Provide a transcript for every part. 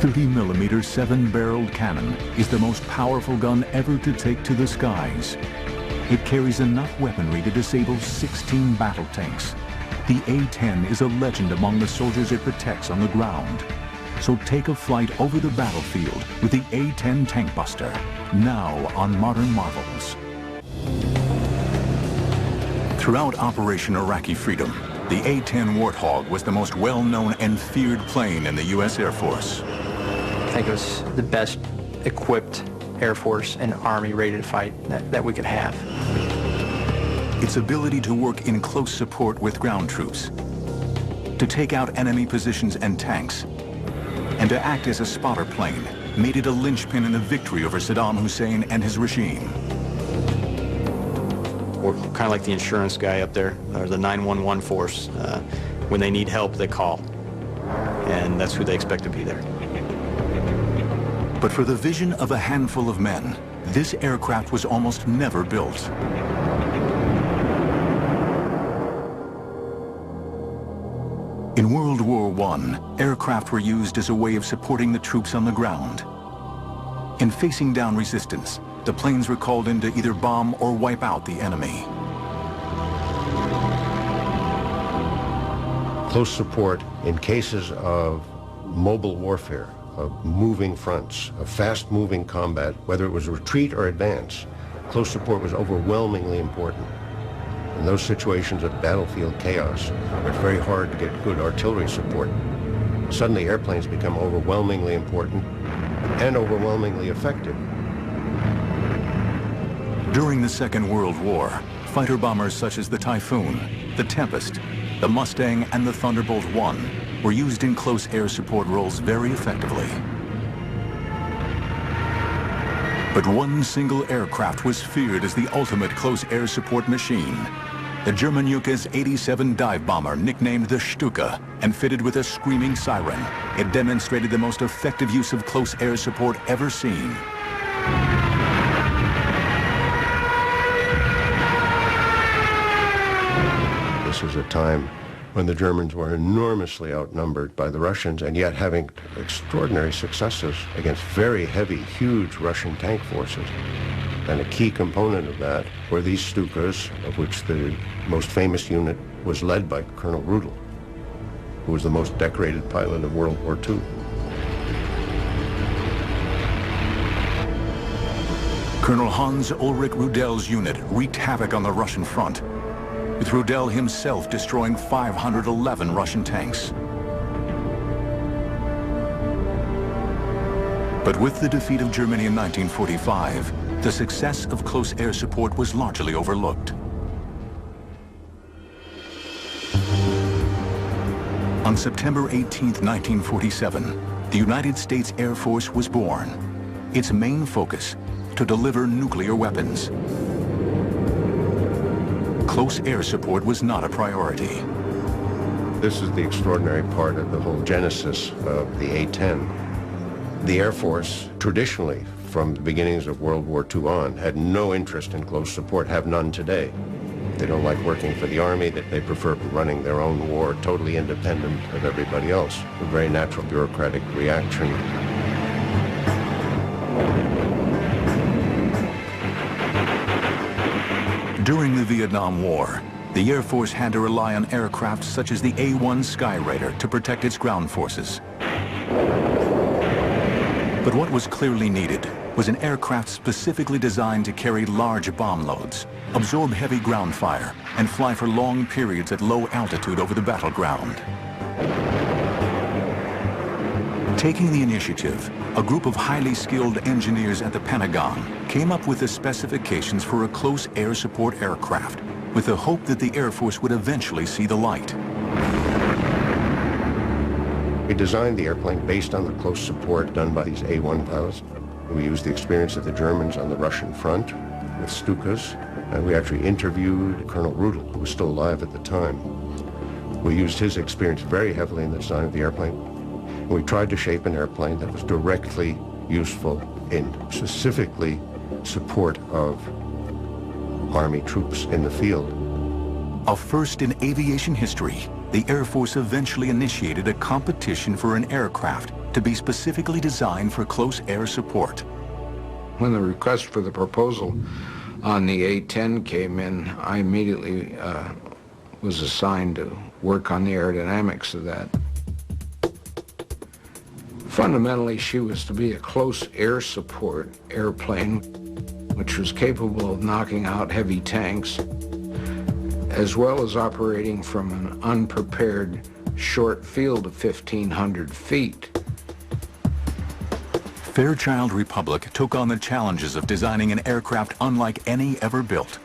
30mm 7-barreled cannon is the most powerful gun ever to take to the skies. It carries enough weaponry to disable 16 battle tanks. The A-10 is a legend among the soldiers it protects on the ground. So take a flight over the battlefield with the A-10 Tank Buster, now on Modern Marvels. Throughout Operation Iraqi Freedom, the A-10 Warthog was the most well-known and feared plane in the U.S. Air Force. I think it was the best equipped Air Force and Army ready to fight that we could have. Its ability to work in close support with ground troops, to take out enemy positions and tanks, and to act as a spotter plane made it a linchpin in the victory over Saddam Hussein and his regime. We're kind of like the insurance guy up there, or the 911 force. When they need help, they call, and that's who they expect to be there. But for the vision of a handful of men, this aircraft was almost never built. In World War I, aircraft were used as a way of supporting the troops on the ground. In facing down resistance, the planes were called in to either bomb or wipe out the enemy. Close support in cases of mobile warfare, of moving fronts, of fast-moving combat, whether it was retreat or advance, close support was overwhelmingly important. In those situations of battlefield chaos, where it's very hard to get good artillery support, suddenly airplanes become overwhelmingly important and overwhelmingly effective. During the Second World War, fighter bombers such as the Typhoon, the Tempest, the Mustang, and the Thunderbolt I were used in close air support roles very effectively. But one single aircraft was feared as the ultimate close air support machine. The German Junkers 87 dive bomber, nicknamed the Stuka and fitted with a screaming siren. It demonstrated the most effective use of close air support ever seen. This was a time when the Germans were enormously outnumbered by the Russians, and yet having extraordinary successes against very heavy, huge Russian tank forces. And a key component of that were these Stukas, of which the most famous unit was led by Colonel Rudel, who was the most decorated pilot of World War II. Colonel Hans Ulrich Rudel's unit wreaked havoc on the Russian front, with Rudel himself destroying 511 Russian tanks. But with the defeat of Germany in 1945, the success of close air support was largely overlooked. On September 18, 1947, the United States Air Force was born. Its main focus, to deliver nuclear weapons. Close air support was not a priority. This is the extraordinary part of the whole genesis of the A-10. The Air Force, traditionally, from the beginnings of World War II on, had no interest in close support, have none today. They don't like working for the Army, that they prefer running their own war, totally independent of everybody else. A very natural bureaucratic reaction. During the Vietnam War, the Air Force had to rely on aircraft such as the A-1 Skyraider to protect its ground forces. But what was clearly needed was an aircraft specifically designed to carry large bomb loads, absorb heavy ground fire, and fly for long periods at low altitude over the battleground. Taking the initiative, a group of highly skilled engineers at the Pentagon came up with the specifications for a close air support aircraft, with the hope that the Air Force would eventually see the light. We designed the airplane based on the close support done by these A-1 pilots. We used the experience of the Germans on the Russian front with Stukas, and we actually interviewed Colonel Rudel, who was still alive at the time. We used his experience very heavily in the design of the airplane. And we tried to shape an airplane that was directly useful in specifically support of Army troops in the field. A first in aviation history, the Air Force eventually initiated a competition for an aircraft to be specifically designed for close air support. When the request for the proposal on the A-10 came in, I immediately was assigned to work on the aerodynamics of that. Fundamentally, she was to be a close air support airplane, which was capable of knocking out heavy tanks, as well as operating from an unprepared short field of 1,500 feet. Fairchild Republic took on the challenges of designing an aircraft unlike any ever built.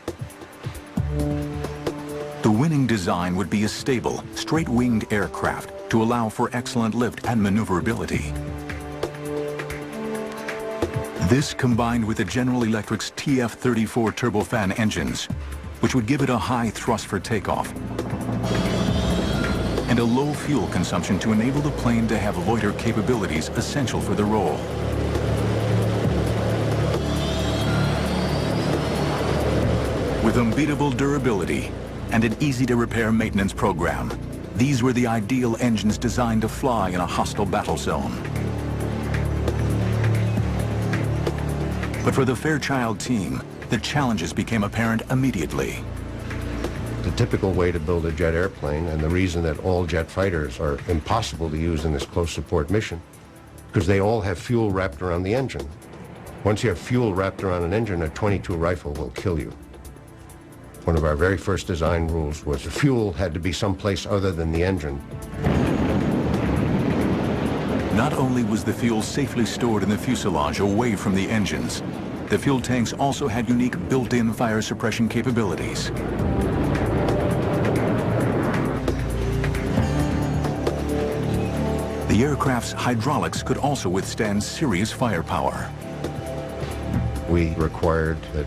The winning design would be a stable, straight-winged aircraft to allow for excellent lift and maneuverability. This combined with the General Electric's TF-34 turbofan engines, which would give it a high thrust for takeoff, and a low fuel consumption to enable the plane to have loiter capabilities essential for the role. With unbeatable durability and an easy-to-repair maintenance program, these were the ideal engines designed to fly in a hostile battle zone. But for the Fairchild team, the challenges became apparent immediately. The typical way to build a jet airplane, and the reason that all jet fighters are impossible to use in this close support mission, because they all have fuel wrapped around the engine. Once you have fuel wrapped around an engine, a .22 rifle will kill you. One of our very first design rules was the fuel had to be someplace other than the engine. Not only was the fuel safely stored in the fuselage away from the engines, the fuel tanks also had unique built-in fire suppression capabilities. The aircraft's hydraulics could also withstand serious firepower. We required that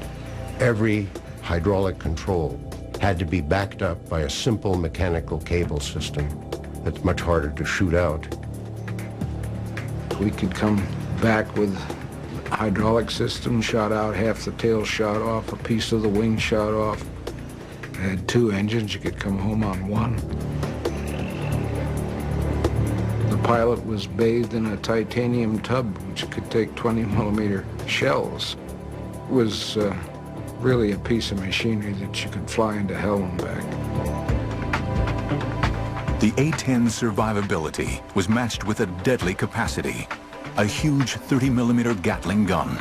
every hydraulic control had to be backed up by a simple mechanical cable system that's much harder to shoot out. We could come back with hydraulic system shot out, half the tail shot off, a piece of the wing shot off. I had two engines, you could come home on one. The pilot was bathed in a titanium tub which could take 20-millimeter shells. It was really a piece of machinery that you could fly into hell and back. The A-10's survivability was matched with a deadly capacity, a huge 30-millimeter Gatling gun.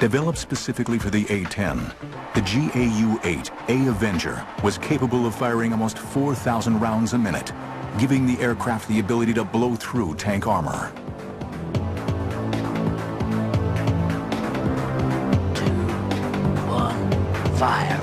Developed specifically for the A-10, the GAU-8 A Avenger was capable of firing almost 4,000 rounds a minute, giving the aircraft the ability to blow through tank armor. Fire.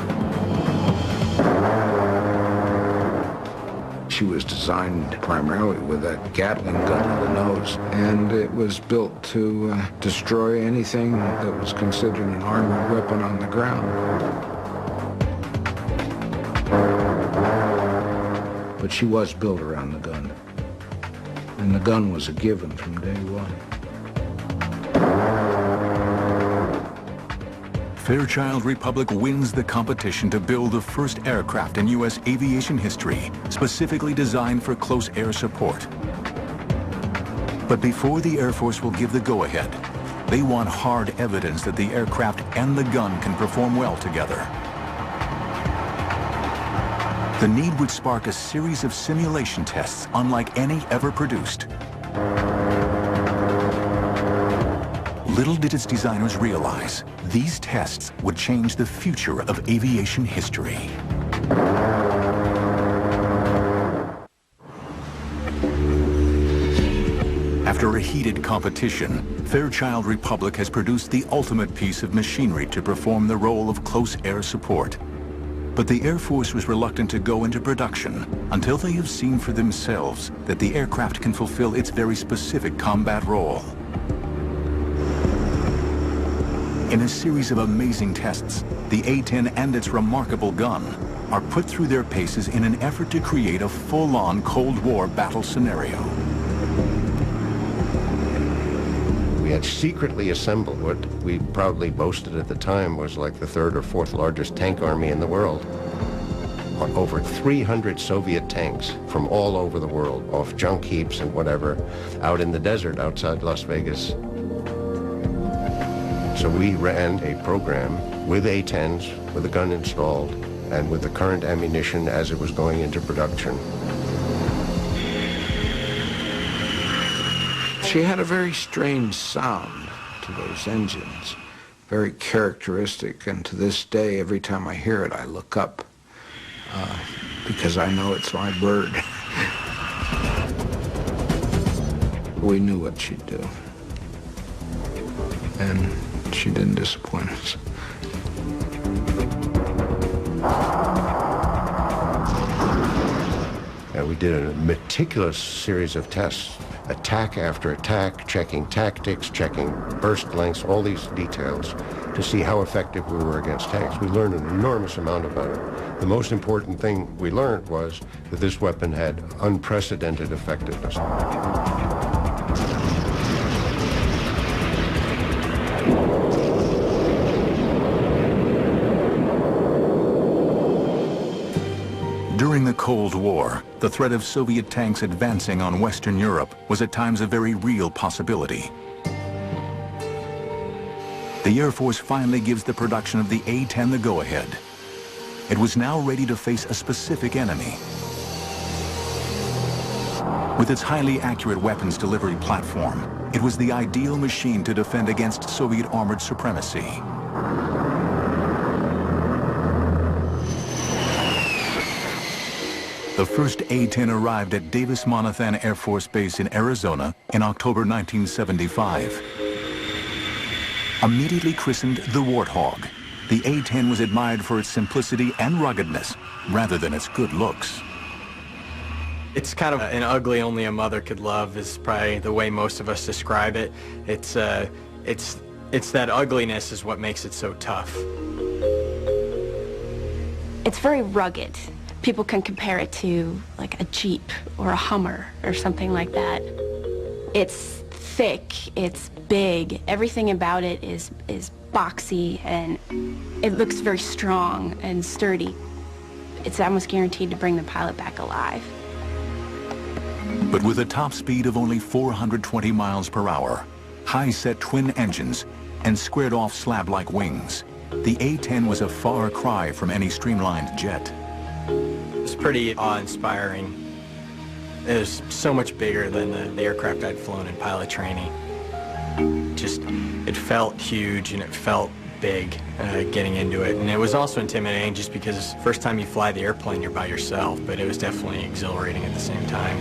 She was designed primarily with that Gatling gun in the nose, and it was built to destroy anything that was considered an armored weapon on the ground. But she was built around the gun, and the gun was a given from day one. Fairchild Republic wins the competition to build the first aircraft in U.S. aviation history, specifically designed for close air support. But before the Air Force will give the go-ahead, they want hard evidence that the aircraft and the gun can perform well together. The need would spark a series of simulation tests unlike any ever produced. Little did its designers realize, these tests would change the future of aviation history. After a heated competition, Fairchild Republic has produced the ultimate piece of machinery to perform the role of close air support. But the Air Force was reluctant to go into production until they have seen for themselves that the aircraft can fulfill its very specific combat role. In a series of amazing tests, the A-10 and its remarkable gun are put through their paces in an effort to create a full-on Cold War battle scenario. We had secretly assembled what we proudly boasted at the time was like the third or fourth largest tank army in the world. on over 300 Soviet tanks from all over the world, off junk heaps and whatever, out in the desert outside Las Vegas. So we ran a program with A-10s, with a gun installed, and with the current ammunition as it was going into production. She had a very strange sound to those engines, very characteristic, and to this day, every time I hear it, I look up, because I know it's my bird. We knew what she'd do, and she didn't disappoint us. And we did a meticulous series of tests, attack after attack, checking tactics, checking burst lengths, all these details to see how effective we were against tanks. We learned an enormous amount about it. The most important thing we learned was that this weapon had unprecedented effectiveness. During the Cold War, the threat of Soviet tanks advancing on Western Europe was at times a very real possibility. The Air Force finally gives the production of the A-10 the go-ahead. It was now ready to face a specific enemy. With its highly accurate weapons delivery platform, it was the ideal machine to defend against Soviet armored supremacy. The first A-10 arrived at Davis-Monthan Air Force Base in Arizona in October 1975. Immediately christened the Warthog, the A-10 was admired for its simplicity and ruggedness rather than its good looks. It's kind of an ugly only a mother could love is probably the way most of us describe it. It's that ugliness is what makes it so tough. It's very rugged. People can compare it to like a Jeep or a Hummer or something like that. It's thick, it's big, everything about it is boxy, and it looks very strong and sturdy. It's almost guaranteed to bring the pilot back alive. But with a top speed of only 420 miles per hour, high-set twin engines, and squared-off slab-like wings, the A-10 was a far cry from any streamlined jet. It's pretty awe-inspiring. It was so much bigger than the aircraft I'd flown in pilot training. It felt huge and it felt big getting into it. And it was also intimidating just because first time you fly the airplane, you're by yourself, but it was definitely exhilarating at the same time.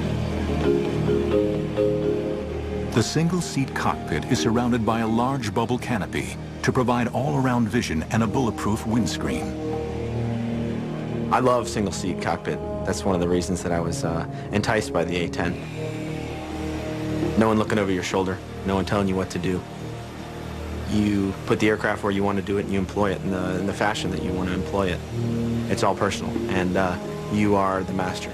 The single-seat cockpit is surrounded by a large bubble canopy to provide all-around vision and a bulletproof windscreen. I love single-seat cockpit. That's one of the reasons that I was enticed by the A-10. No one looking over your shoulder, no one telling you what to do. You put the aircraft where you want to do it and you employ it in the fashion that you want to employ it. It's all personal, and you are the master.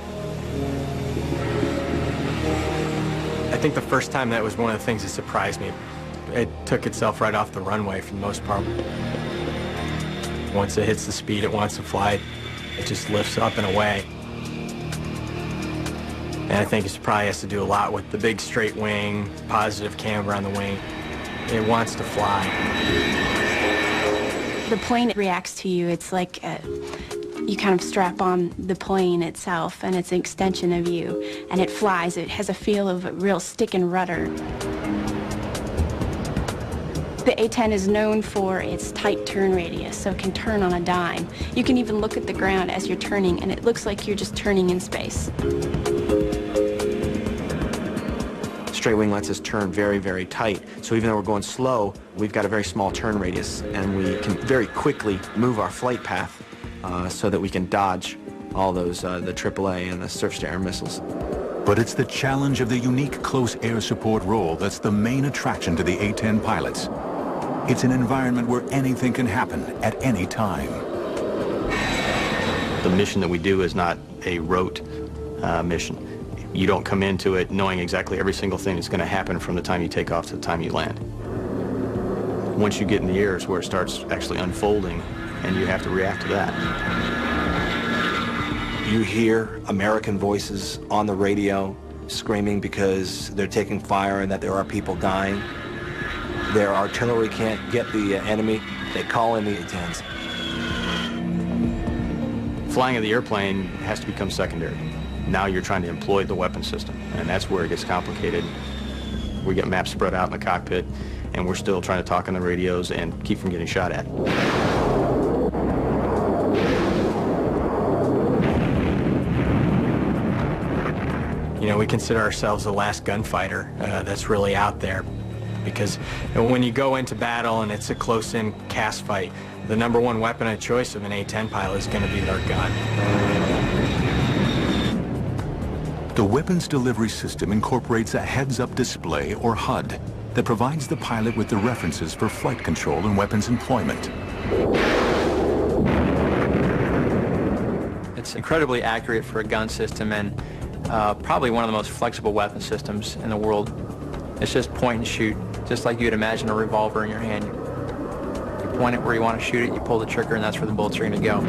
I think the first time that was one of the things that surprised me. It took itself right off the runway for the most part. Once it hits the speed it wants to fly, it just lifts up and away. And I think it probably has to do a lot with the big straight wing, positive camber on the wing. It wants to fly. The plane reacts to you. It's like you kind of strap on the plane itself, and it's an extension of you, and it flies. It has a feel of a real stick and rudder. The A-10 is known for its tight turn radius, so it can turn on a dime. You can even look at the ground as you're turning, and it looks like you're just turning in space. Straight wing lets us turn very, very tight. So even though we're going slow, we've got a very small turn radius, and we can very quickly move our flight path so that we can dodge all those, the AAA and the surface-to-air missiles. But it's the challenge of the unique close air support role that's the main attraction to the A-10 pilots. It's an environment where anything can happen at any time. The mission that we do is not a rote mission. You don't come into it knowing exactly every single thing that's going to happen from the time you take off to the time you land. Once you get in the air is where it starts actually unfolding, and you have to react to that. You hear American voices on the radio screaming because they're taking fire and that there are people dying. Their artillery can't get the enemy. They call in the A-10s. Flying of the airplane has to become secondary. Now you're trying to employ the weapon system, and that's where it gets complicated. We get maps spread out in the cockpit, and we're still trying to talk on the radios and keep from getting shot at. You know, we consider ourselves the last gunfighter that's really out there, because when you go into battle and it's a close-in cast fight, the #1 weapon of choice of an A-10 pilot is going to be their gun. The weapons delivery system incorporates a heads-up display, or HUD, that provides the pilot with the references for flight control and weapons employment. It's incredibly accurate for a gun system, and probably one of the most flexible weapon systems in the world. It's just point and shoot, just like you'd imagine a revolver in your hand. You point it where you want to shoot it, you pull the trigger, and that's where the bullets are going to go.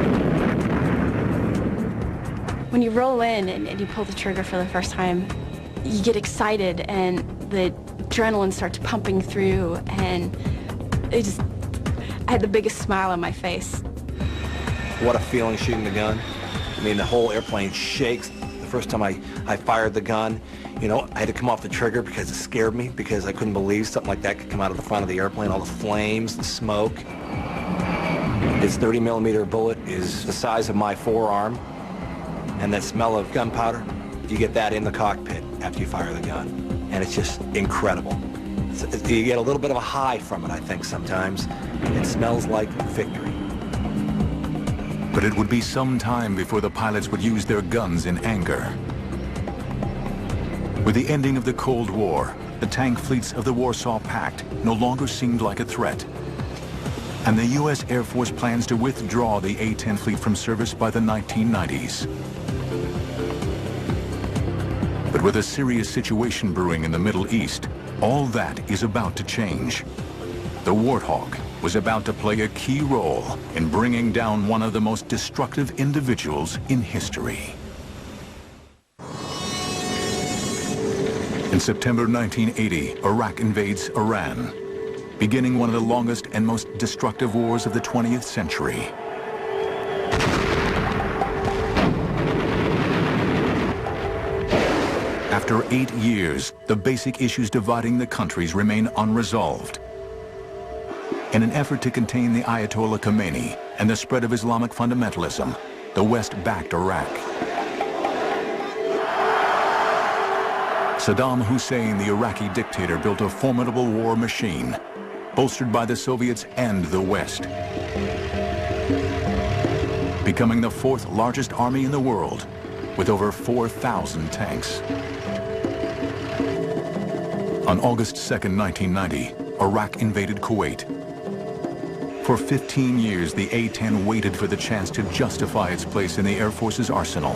When you roll in and you pull the trigger for the first time, you get excited and the adrenaline starts pumping through, and I had the biggest smile on my face. What a feeling shooting the gun. I mean, the whole airplane shakes. The first time I fired the gun, you know, I had to come off the trigger because it scared me, because I couldn't believe something like that could come out of the front of the airplane, all the flames, the smoke. This 30mm bullet is the size of my forearm, and that smell of gunpowder, you get that in the cockpit after you fire the gun, and it's just incredible. You get a little bit of a high from it, I think, sometimes. It smells like victory. But it would be some time before the pilots would use their guns in anger. With the ending of the Cold War, the tank fleets of the Warsaw Pact no longer seemed like a threat. And the U.S. Air Force plans to withdraw the A-10 fleet from service by the 1990s. But with a serious situation brewing in the Middle East, all that is about to change. The Warthog was about to play a key role in bringing down one of the most destructive individuals in history. In September 1980, Iraq invades Iran, beginning one of the longest and most destructive wars of the 20th century. After 8 years, the basic issues dividing the countries remain unresolved. In an effort to contain the Ayatollah Khomeini and the spread of Islamic fundamentalism, the West backed Iraq. Saddam Hussein, the Iraqi dictator, built a formidable war machine, bolstered by the Soviets and the West, becoming the 4th largest army in the world, with over 4,000 tanks. On August 2nd, 1990, Iraq invaded Kuwait. For 15 years, the A-10 waited for the chance to justify its place in the Air Force's arsenal.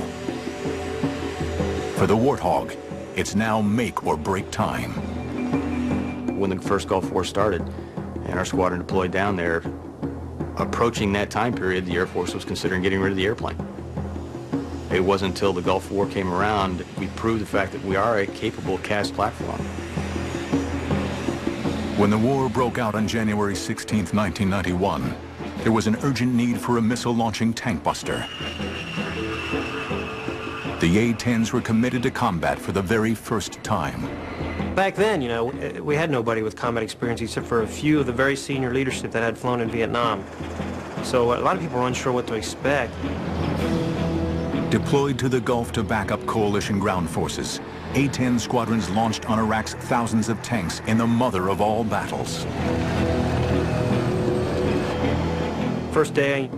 For the Warthog, it's now make or break time. When the first Gulf War started and our squadron deployed down there, approaching that time period, the Air Force was considering getting rid of the airplane. It wasn't until the Gulf War came around that we proved the fact that we are a capable cast platform. When the war broke out on January 16, 1991, there was an urgent need for a missile-launching tank buster. The A-10s were committed to combat for the very first time. Back then, you know, we had nobody with combat experience except for a few of the very senior leadership that had flown in Vietnam. So a lot of people were unsure what to expect. Deployed to the Gulf to back up coalition ground forces, A-10 squadrons launched on Iraq's thousands of tanks in the mother of all battles. First day,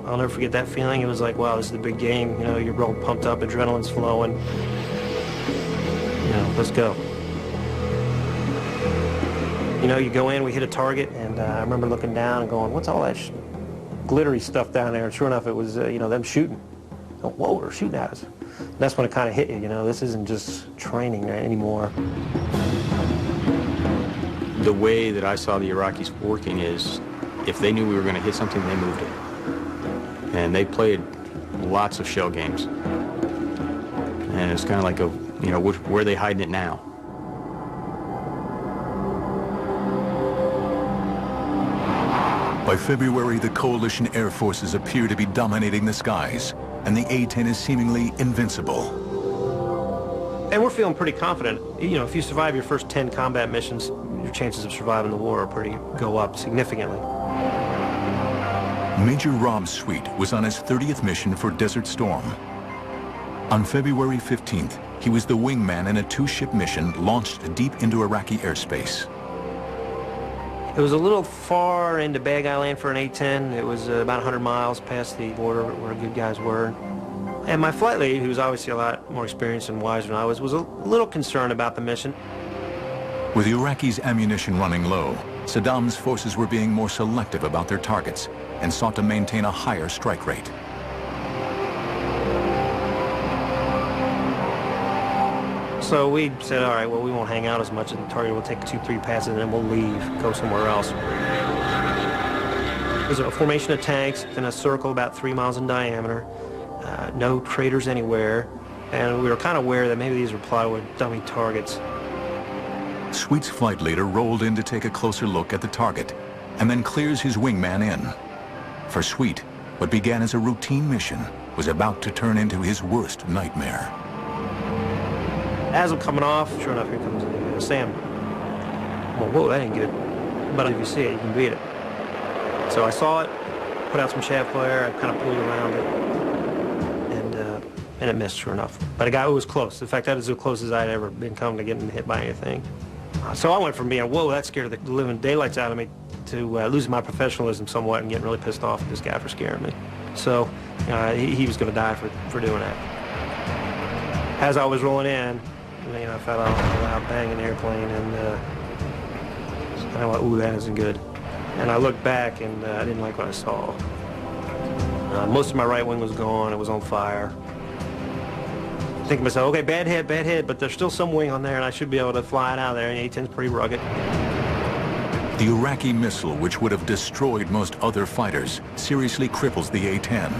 I'll never forget that feeling. It was like, wow, this is the big game. You know, you're real pumped up, adrenaline's flowing. You know, let's go. You know, you go in, we hit a target, and I remember looking down and going, what's all that glittery stuff down there? And sure enough, it was, you know, them shooting. Oh, whoa, they're shooting at us. And that's when it kind of hit you, you know, this isn't just training anymore. The way that I saw the Iraqis working is, if they knew we were going to hit something, they moved it. And they played lots of shell games. And it's kind of like where are they hiding it now? By February, the coalition air forces appear to be dominating the skies, and the A-10 is seemingly invincible. And we're feeling pretty confident. You know, if you survive your first 10 combat missions, your chances of surviving the war go up significantly. Major Rob Sweet was on his 30th mission for Desert Storm. On February 15th, he was the wingman in a 2-ship mission launched deep into Iraqi airspace. It was a little far into Bad Guy Land for an A-10. It was about 100 miles past the border where good guys were. And my flight lead, who was obviously a lot more experienced and wiser than I was a little concerned about the mission. With the Iraqis' ammunition running low, Saddam's forces were being more selective about their targets and sought to maintain a higher strike rate. So we said, all right, well, we won't hang out as much at the target. We'll take 2-3 passes and then we'll leave, go somewhere else. There's a formation of tanks in a circle about 3 miles in diameter, no craters anywhere, and we were kind of aware that maybe these were plywood dummy targets. Sweet's flight leader rolled in to take a closer look at the target and then clears his wingman in. For Sweet, what began as a routine mission was about to turn into his worst nightmare. As I'm coming off, sure enough, here comes the SAM. Well, whoa, that ain't good. But if you see it, you can beat it. So I saw it, put out some shaft flare, I kind of pulled around it, and it missed, sure enough. But it was close. In fact, that is as close as I'd ever been come to getting hit by anything. So I went from being, whoa, that scared the living daylights out of me, to losing my professionalism somewhat and getting really pissed off at this guy for scaring me. So he was going to die for doing that. As I was rolling in, I felt a loud bang in the airplane, and I went, ooh, that isn't good. And I looked back, and I didn't like what I saw. Most of my right wing was gone. It was on fire. Thinking to myself, okay, bad hit, but there's still some wing on there, and I should be able to fly it out of there, and the A-10's pretty rugged. The Iraqi missile, which would have destroyed most other fighters, seriously cripples the A-10.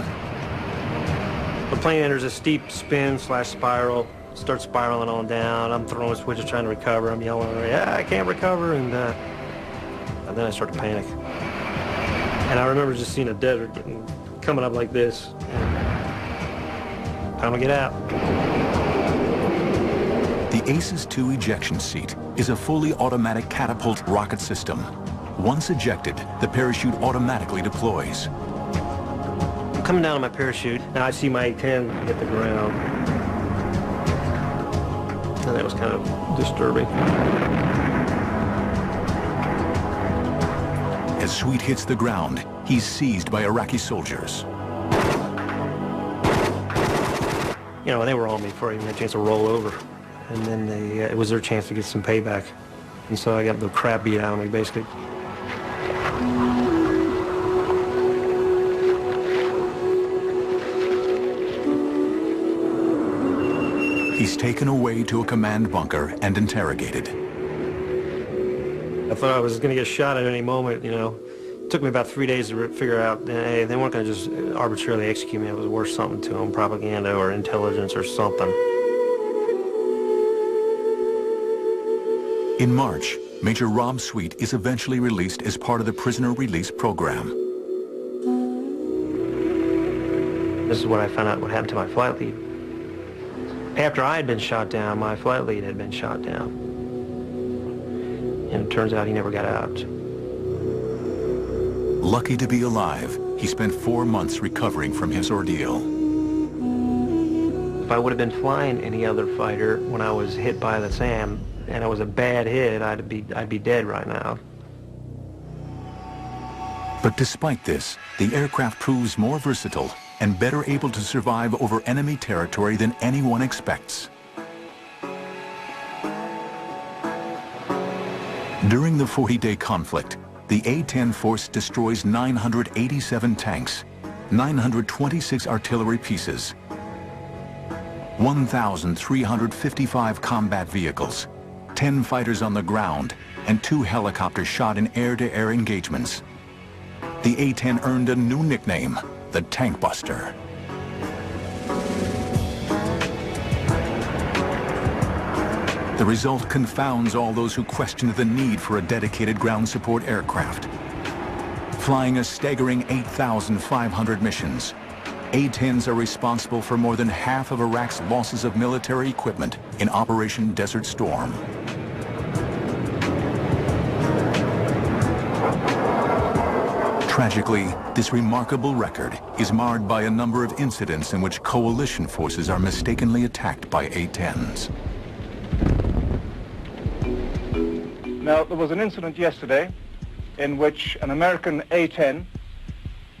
The plane enters a steep spin/spiral, starts spiraling on down. I'm throwing switches trying to recover. I'm yelling, yeah, I can't recover, and then I start to panic. And I remember just seeing a desert coming up like this. And time to get out. The Aces II ejection seat is a fully automatic catapult rocket system. Once ejected, the parachute automatically deploys. I'm coming down on my parachute, and I see my A-10 hit the ground. And that was kind of disturbing. As Sweet hits the ground, he's seized by Iraqi soldiers. They were on me before I even had a chance to roll over. And then it was their chance to get some payback. And so I got the crap beat out of me, basically. He's taken away to a command bunker and interrogated. I thought I was going to get shot at any moment, It took me about 3 days to figure out, hey, they weren't going to just arbitrarily execute me. It was worth something to them, propaganda or intelligence or something. In March, Major Rob Sweet is eventually released as part of the prisoner release program. This is what I found out what happened to my flight lead. After I had been shot down, my flight lead had been shot down. And it turns out he never got out. Lucky to be alive, he spent 4 months recovering from his ordeal. If I would have been flying any other fighter when I was hit by the SAM, and it was a bad hit, I'd be dead right now. But despite this, the aircraft proves more versatile and better able to survive over enemy territory than anyone expects. During the 40-day conflict, the A-10 force destroys 987 tanks, 926 artillery pieces, 1,355 combat vehicles, 10 fighters on the ground, and 2 helicopters shot in air-to-air engagements. The A-10 earned a new nickname, the Tank Buster. The result confounds all those who questioned the need for a dedicated ground support aircraft. Flying a staggering 8,500 missions, A-10s are responsible for more than half of Iraq's losses of military equipment in Operation Desert Storm. Tragically, this remarkable record is marred by a number of incidents in which coalition forces are mistakenly attacked by A-10s. Now, there was an incident yesterday in which an American A-10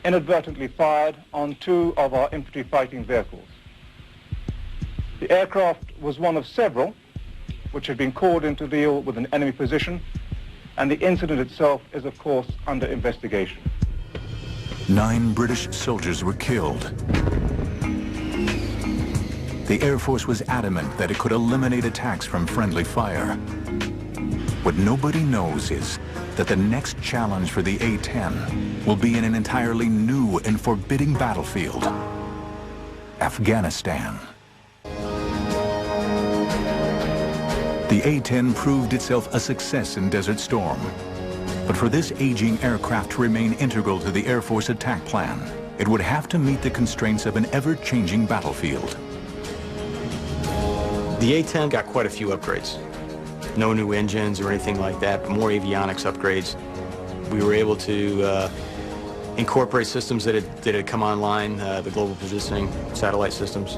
inadvertently fired on two of our infantry fighting vehicles. The aircraft was one of several which had been called in to deal with an enemy position, and the incident itself is, of course, under investigation. 9 British soldiers were killed. The Air Force was adamant that it could eliminate attacks from friendly fire. What nobody knows is that the next challenge for the A-10 will be in an entirely new and forbidding battlefield, Afghanistan. The A-10 proved itself a success in Desert Storm. But for this aging aircraft to remain integral to the Air Force attack plan, it would have to meet the constraints of an ever-changing battlefield. The A-10 got quite a few upgrades. No new engines or anything like that, but more avionics upgrades. We were able to incorporate systems that had come online, the global positioning satellite systems.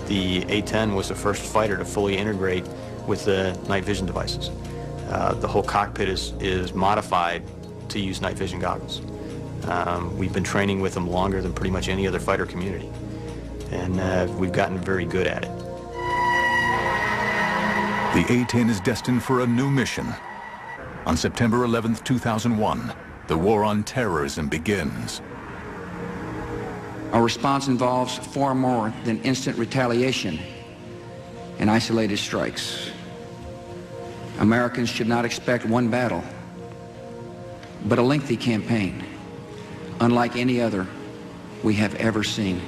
The A-10 was the first fighter to fully integrate with the night vision devices. The whole cockpit is modified to use night vision goggles. We've been training with them longer than pretty much any other fighter community, and we've gotten very good at it. The A-10 is destined for a new mission. On September 11th, 2001, the war on terrorism begins. Our response involves far more than instant retaliation and isolated strikes. Americans should not expect one battle, but a lengthy campaign, unlike any other we have ever seen.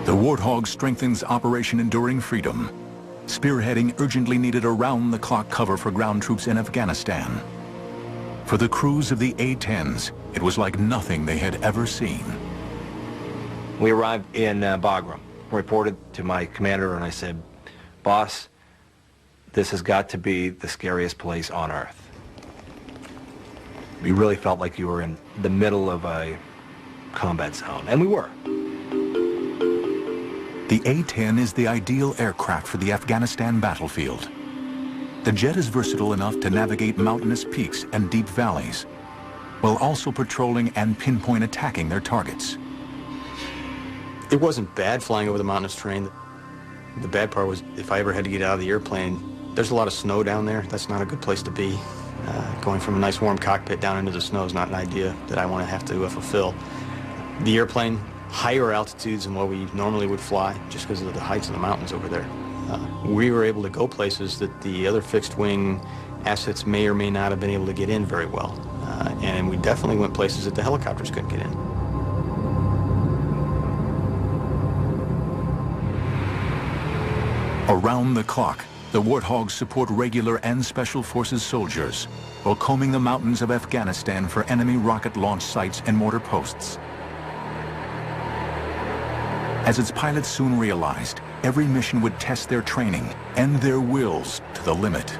The Warthog strengthens Operation Enduring Freedom, spearheading urgently needed around-the-clock cover for ground troops in Afghanistan. For the crews of the A-10s, it was like nothing they had ever seen. We arrived in Bagram, reported to my commander, and I said, "Boss, this has got to be the scariest place on earth." You really felt like you were in the middle of a combat zone, and we were. The A-10 is the ideal aircraft for the Afghanistan battlefield. The jet is versatile enough to navigate mountainous peaks and deep valleys, while also patrolling and pinpoint attacking their targets. It wasn't bad flying over the mountainous terrain. The bad part was if I ever had to get out of the airplane, there's a lot of snow down there. That's not a good place to be. Going from a nice warm cockpit down into the snow is not an idea that I want to have to fulfill. The airplane, higher altitudes than what we normally would fly, just because of the heights of the mountains over there. We were able to go places that the other fixed-wing assets may or may not have been able to get in very well. And we definitely went places that the helicopters couldn't get in. Around the clock, the Warthogs support regular and special forces soldiers while combing the mountains of Afghanistan for enemy rocket launch sites and mortar posts. As its pilots soon realized, every mission would test their training and their wills to the limit.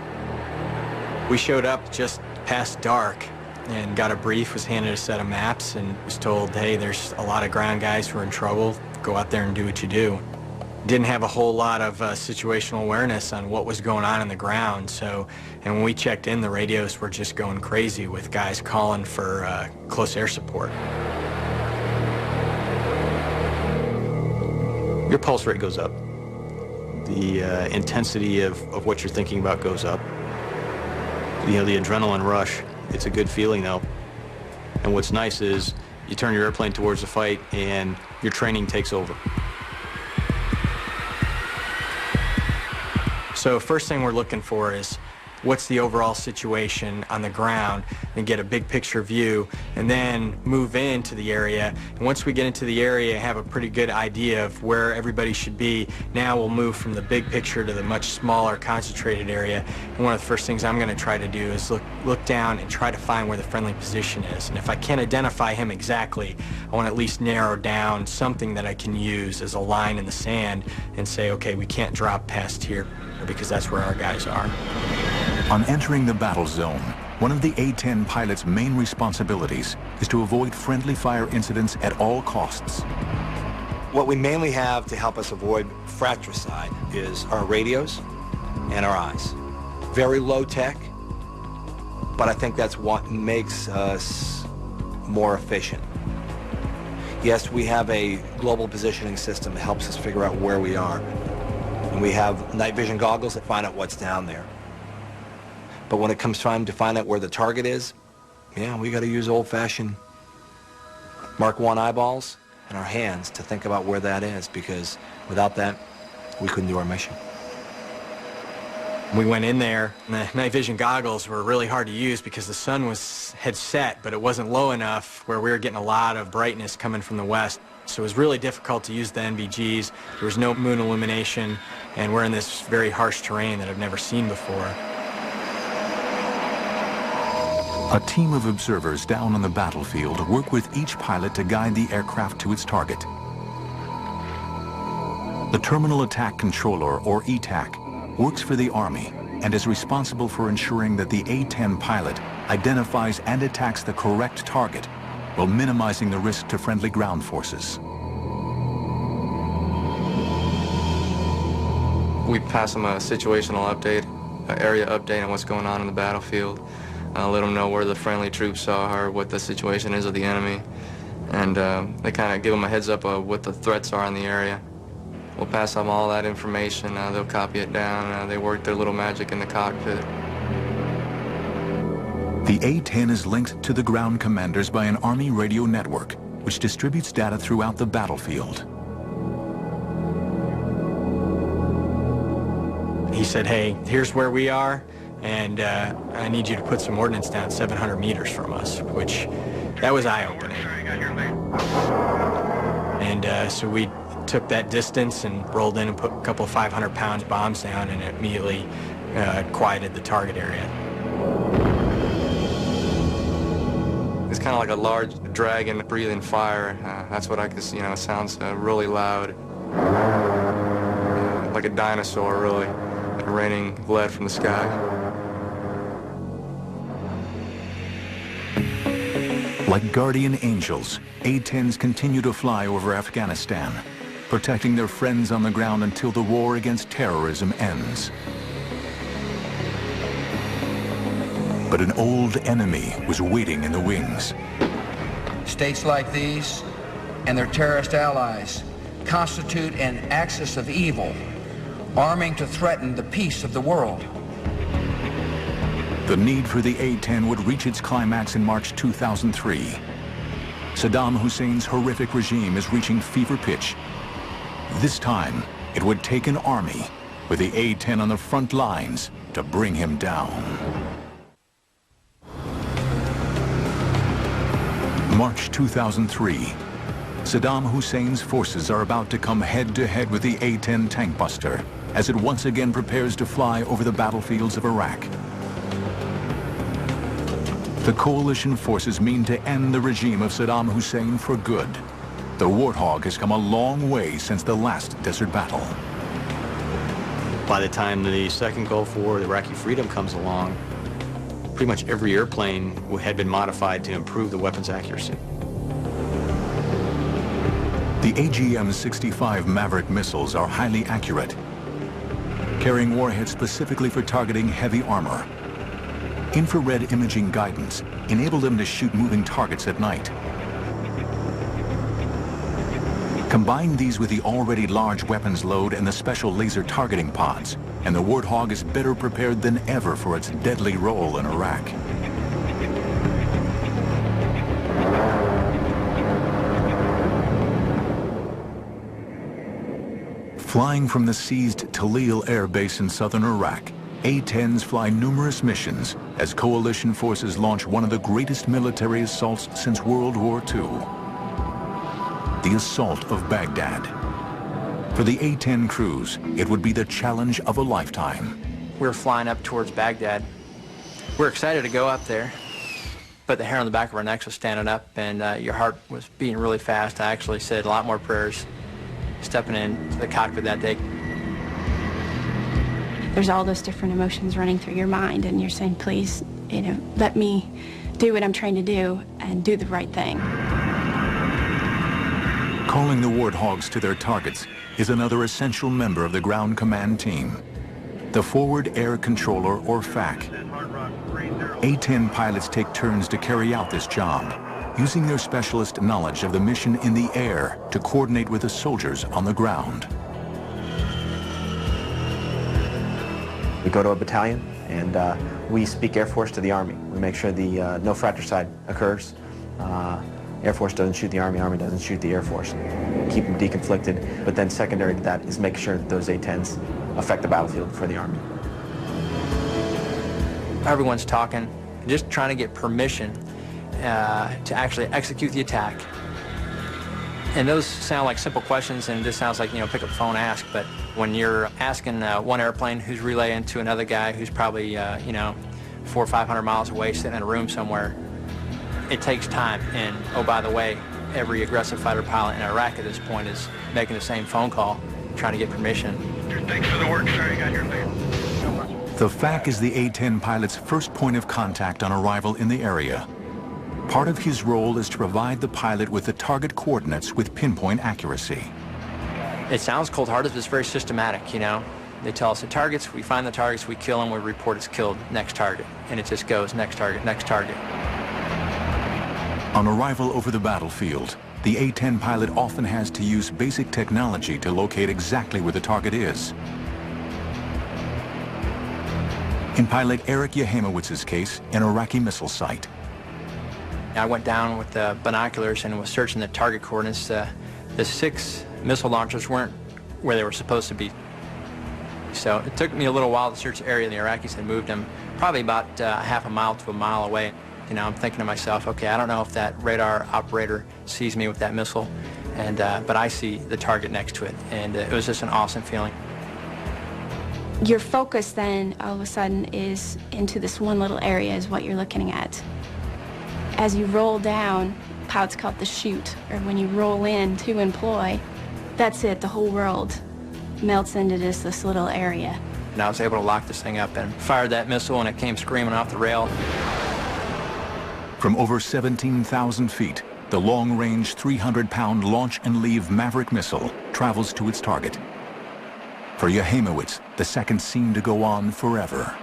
We showed up just past dark and got a brief, was handed a set of maps, and was told, hey, there's a lot of ground guys who are in trouble. Go out there and do what you do. Didn't have a whole lot of situational awareness on what was going on the ground, so, and when we checked in, the radios were just going crazy with guys calling for close air support. Your pulse rate goes up. The intensity of what you're thinking about goes up. You know, the adrenaline rush, it's a good feeling though. And what's nice is you turn your airplane towards the fight and your training takes over. So first thing we're looking for is what's the overall situation on the ground and get a big picture view, and then move into the area. And once we get into the area, have a pretty good idea of where everybody should be, now we'll move from the big picture to the much smaller concentrated area. And one of the first things I'm going to try to do is look down and try to find where the friendly position is. And if I can't identify him exactly, I want to at least narrow down something that I can use as a line in the sand and say, okay, we can't drop past here because that's where our guys are. On entering the battle zone, one of the A-10 pilot's main responsibilities is to avoid friendly fire incidents at all costs. What we mainly have to help us avoid fratricide is our radios and our eyes. Very low tech, but I think that's what makes us more efficient. Yes, we have a global positioning system that helps us figure out where we are. And we have night vision goggles that find out what's down there. But when it comes time to find out where the target is, yeah, we got to use old-fashioned Mark I eyeballs and our hands to think about where that is, because without that, we couldn't do our mission. We went in there, and the night vision goggles were really hard to use because the sun had set, but it wasn't low enough where we were getting a lot of brightness coming from the west. So it was really difficult to use the NVGs. There was no moon illumination, and we're in this very harsh terrain that I've never seen before. A team of observers down on the battlefield work with each pilot to guide the aircraft to its target. The Terminal Attack Controller, or ETAC, works for the Army and is responsible for ensuring that the A-10 pilot identifies and attacks the correct target while minimizing the risk to friendly ground forces. We pass them a situational update, an area update on what's going on in the battlefield. Let them know where the friendly troops are, what the situation is of the enemy, and they kind of give them a heads up of what the threats are in the area. We'll pass them all that information. They'll copy it down. They work their little magic in the cockpit. The A-10 is linked to the ground commanders by an Army radio network, which distributes data throughout the battlefield. He said, hey, here's where we are, and I need you to put some ordnance down 700 meters from us, which, that was eye-opening. And so we took that distance and rolled in and put a couple of 500-pound bombs down, and it immediately quieted the target area. It's kind of like a large dragon breathing fire. That's what I could see. You know, it sounds really loud. Like a dinosaur, really, raining lead from the sky. Like guardian angels, A-10s continue to fly over Afghanistan, protecting their friends on the ground until the war against terrorism ends. But an old enemy was waiting in the wings. States like these and their terrorist allies constitute an axis of evil, arming to threaten the peace of the world. The need for the A-10 would reach its climax in March 2003. Saddam Hussein's horrific regime is reaching fever pitch. This time, it would take an army with the A-10 on the front lines to bring him down. March 2003. Saddam Hussein's forces are about to come head-to-head with the A-10 tank buster as it once again prepares to fly over the battlefields of Iraq. The coalition forces mean to end the regime of Saddam Hussein for good. The Warthog has come a long way since the last desert battle. By the time the second Gulf War, the Iraqi freedom comes along, pretty much every airplane had been modified to improve the weapon's accuracy. The AGM-65 Maverick missiles are highly accurate, carrying warheads specifically for targeting heavy armor. Infrared imaging guidance enabled them to shoot moving targets at night. Combine these with the already large weapons load and the special laser targeting pods, and the Warthog is better prepared than ever for its deadly role in Iraq. Flying from the seized Talil Air Base in southern Iraq, A-10s fly numerous missions as coalition forces launch one of the greatest military assaults since World War II. The assault of Baghdad. For the A-10 crews, it would be the challenge of a lifetime. We were flying up towards Baghdad. We were excited to go up there, but the hair on the back of our necks was standing up, and your heart was beating really fast. I actually said a lot more prayers stepping into the cockpit that day. There's all those different emotions running through your mind, and you're saying, please, let me do what I'm trying to do and do the right thing. Calling the Warthogs to their targets is another essential member of the ground command team, the Forward Air Controller, or FAC. A-10 pilots take turns to carry out this job, using their specialist knowledge of the mission in the air to coordinate with the soldiers on the ground. We go to a battalion, and we speak Air Force to the Army. We make sure the no fratricide occurs. Air Force doesn't shoot the Army, Army doesn't shoot the Air Force. Keep them deconflicted, but then secondary to that is make sure that those A-10s affect the battlefield for the Army. Everyone's talking, just trying to get permission to actually execute the attack. And those sound like simple questions, and it just sounds like, pick up the phone, ask. But when you're asking one airplane who's relaying to another guy who's probably, 400 or 500 miles away, sitting in a room somewhere, it takes time. And, oh, by the way, every aggressive fighter pilot in Iraq at this point is making the same phone call, trying to get permission. Thanks for the work, sir. You got your lead. The FAC is the A-10 pilot's first point of contact on arrival in the area. Part of his role is to provide the pilot with the target coordinates with pinpoint accuracy. It sounds cold-hearted, but it's very systematic, They tell us the targets, we find the targets, we kill them, we report it's killed, next target. And it just goes, next target, next target. On arrival over the battlefield, the A-10 pilot often has to use basic technology to locate exactly where the target is. In pilot Eric Yehemowitz's case, an Iraqi missile site. I went down with the binoculars and was searching the target coordinates. The 6 missile launchers weren't where they were supposed to be. So it took me a little while to search the area. The Iraqis had moved them probably about half a mile to a mile away. I'm thinking to myself, okay, I don't know if that radar operator sees me with that missile, but I see the target next to it, and it was just an awesome feeling. Your focus then, all of a sudden, is into this one little area is what you're looking at. As you roll down, pilots call it the chute, or when you roll in to employ, that's it, the whole world melts into just this little area. And I was able to lock this thing up and fired that missile, and it came screaming off the rail. From over 17,000 feet, the long-range 300-pound launch and leave Maverick missile travels to its target. For Yehemowitz, the seconds seem to go on forever.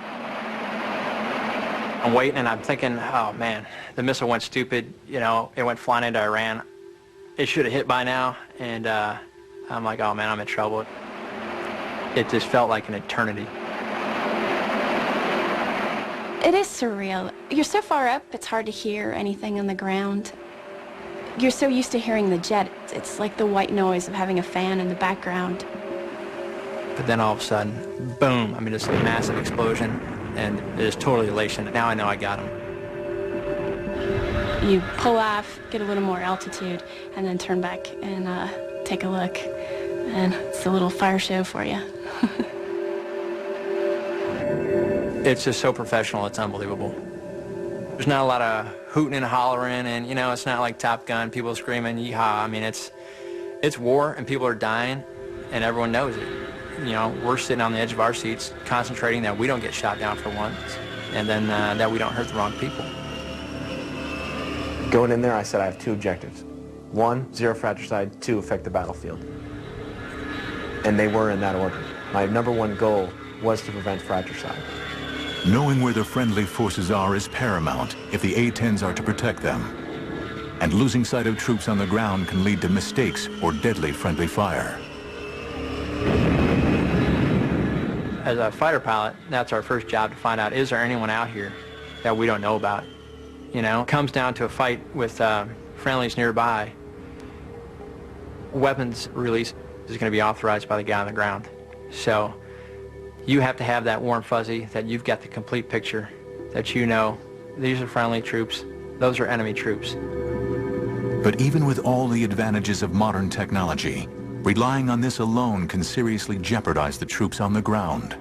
I'm waiting, and I'm thinking, oh man, the missile went stupid. It went flying into Iran. It should have hit by now, and I'm like, oh man, I'm in trouble. It just felt like an eternity. It is surreal. You're so far up, it's hard to hear anything on the ground. You're so used to hearing the jet. It's like the white noise of having a fan in the background. But then all of a sudden, boom, just a massive explosion, and it is totally elation. Now I know I got him. You pull off, get a little more altitude, and then turn back and take a look. And it's a little fire show for you. It's just so professional, it's unbelievable. There's not a lot of hooting and hollering, and it's not like Top Gun, people screaming, yeehaw. It's war, and people are dying, and everyone knows it. We're sitting on the edge of our seats, concentrating that we don't get shot down for once, and then that we don't hurt the wrong people. Going in there, I said I have 2 objectives. 1, 0 fratricide, 2, affect the battlefield. And they were in that order. My number 1 goal was to prevent fratricide. Knowing where the friendly forces are is paramount if the A-10s are to protect them. And losing sight of troops on the ground can lead to mistakes or deadly friendly fire. As a fighter pilot, that's our first job, to find out, is there anyone out here that we don't know about? It comes down to a fight with friendlies nearby. Weapons release is going to be authorized by the guy on the ground. So You have to have that warm fuzzy that you've got the complete picture, that you know these are friendly troops, those are enemy troops. But even with all the advantages of modern technology, relying on this alone can seriously jeopardize the troops on the ground.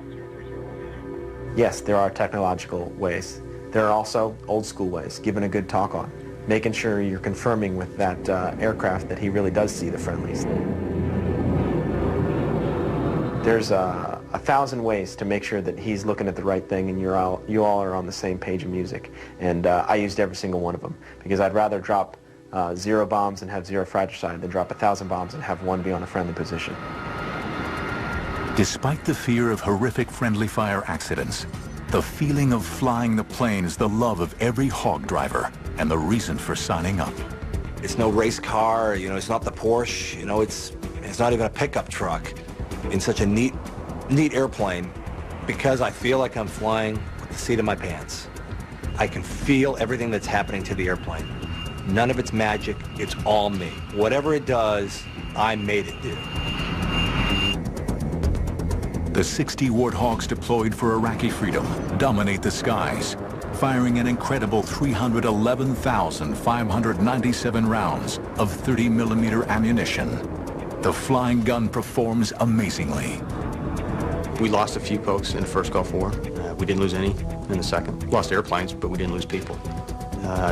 Yes, there are technological ways. There are also old school ways, giving a good talk on, making sure you're confirming with that aircraft that he really does see the friendlies. There's 1,000 ways to make sure that he's looking at the right thing and you all are on the same page of music. And I used every single one of them because I'd rather drop 0 bombs and have 0 fratricide than drop 1,000 bombs and have 1 be on a friendly position. Despite the fear of horrific friendly fire accidents, the feeling of flying the plane is the love of every hog driver and the reason for signing up. It's no race car, you know, it's not the Porsche, you know, it's not even a pickup truck. In such a neat airplane, because I feel like I'm flying with the seat of my pants. I can feel everything that's happening to the airplane. None of it's magic, it's all me. Whatever it does, I made it do. The 60 Warthogs deployed for Iraqi freedom dominate the skies, firing an incredible 311,597 rounds of 30mm ammunition. The flying gun performs amazingly. We lost a few folks in the first Gulf War. We didn't lose any in the second. Lost airplanes, but we didn't lose people.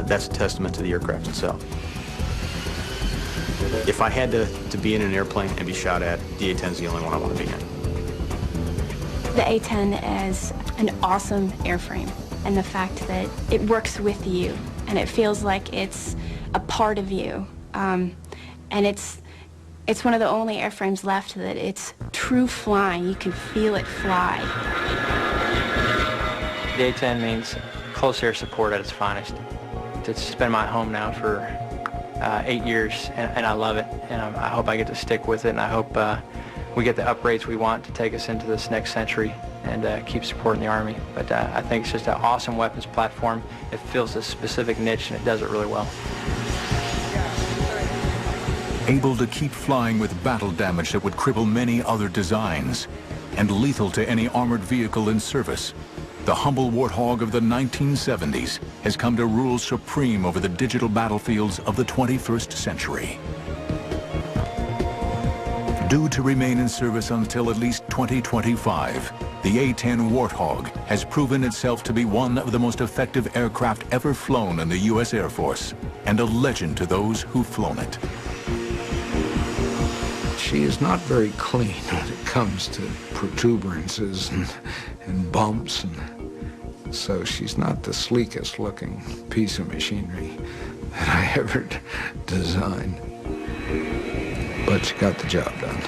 That's a testament to the aircraft itself. If I had to be in an airplane and be shot at, the A-10 is the only one I want to be in. The A-10 is an awesome airframe, and the fact that it works with you, and it feels like it's a part of you, and it's one of the only airframes left that it's true flying. You can feel it fly. The A-10 means close air support at its finest. It's been my home now for 8 years, and I love it, and I hope I get to stick with it, and I hope we get the upgrades we want to take us into this next century and keep supporting the Army. But I think it's just an awesome weapons platform. It fills a specific niche, and it does it really well. Able to keep flying with battle damage that would cripple many other designs, and lethal to any armored vehicle in service, the humble Warthog of the 1970s has come to rule supreme over the digital battlefields of the 21st century. Due to remain in service until at least 2025, the A-10 Warthog has proven itself to be one of the most effective aircraft ever flown in the U.S. Air Force, and a legend to those who've flown it. She is not very clean when it comes to protuberances and bumps, and so she's not the sleekest looking piece of machinery that I ever designed. But she got the job done.